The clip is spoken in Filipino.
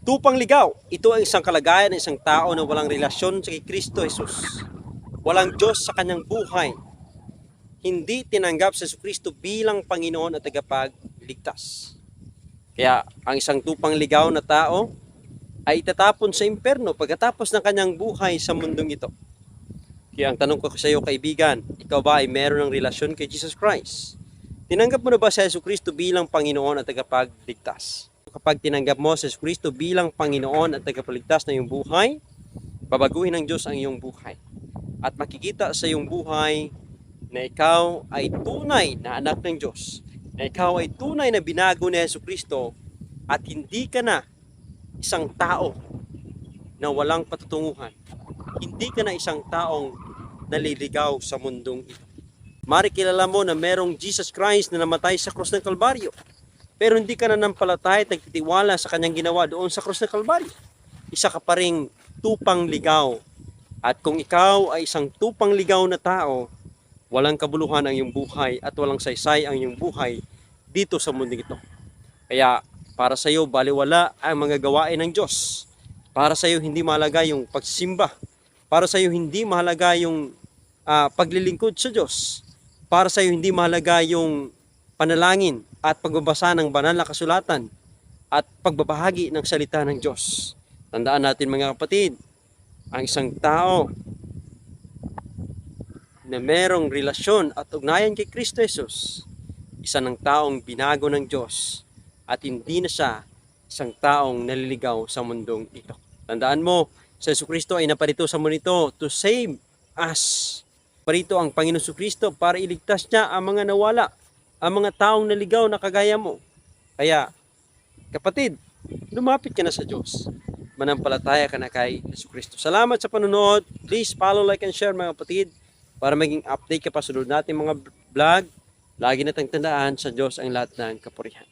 Tupang ligaw, ito ang isang kalagayan ng isang tao na walang relasyon sa kay Kristo Jesus. Walang Diyos sa kanyang buhay. Hindi tinanggap sa Kristo bilang Panginoon at tagapagligtas. Kaya ang isang tupang ligaw na tao ay itatapon sa impyerno pagkatapos ng kanyang buhay sa mundong ito. Kaya ang tanong ko sa iyo, kaibigan, ikaw ba ay meron ng relasyon kay Jesus Christ? Tinanggap mo na ba si Yesu Kristo bilang Panginoon at tagapagligtas? Kapag tinanggap mo si Yesu Kristo bilang Panginoon at tagapagligtas na iyong buhay, babaguhin ng Diyos ang iyong buhay. At makikita sa iyong buhay na ikaw ay tunay na anak ng Diyos. Na ikaw ay tunay na binago ni Yesu Kristo at hindi ka na isang tao na walang patutunguhan. Hindi ka na isang taong naliligaw sa mundong ito. Mari kilala mo na merong Jesus Christ na namatay sa krus ng Kalbaryo. Pero hindi ka nanampalataya at nagtitiwala sa kanyang ginawa doon sa krus ng Kalbaryo. Isa ka pa ring tupang ligaw. At kung ikaw ay isang tupang ligaw na tao, walang kabuluhan ang iyong buhay at walang saysay ang iyong buhay dito sa mundo ito. Kaya para sa iyo, baliwala ang mga gawain ng Diyos. Para sa iyo, hindi mahalaga yung pagsimba. Para sa iyo, hindi mahalaga yung paglilingkod sa Diyos. Para sa iyo, hindi mahalaga yung panalangin at pagbabasa ng banal na kasulatan at pagbabahagi ng salita ng Diyos. Tandaan natin mga kapatid, ang isang tao na merong relasyon at ugnayan kay Kristo Jesus, isa ng taong binago ng Diyos at hindi na siya isang taong naliligaw sa mundong ito. Tandaan mo, si Yesu Kristo ay naparito sa mundo ito to save us. Parito ang Panginoon Yesu Kristo para iligtas niya ang mga nawala, ang mga taong naligaw na kagaya mo. Kaya, kapatid, lumapit ka na sa Diyos. Manampalataya ka na kay Yesu Kristo. Salamat sa panonood. Please follow, like, and share mga kapatid para maging update ka pa sa sunod natin mga vlog. Lagi nating tandaan sa Diyos ang lahat ng kapurihan.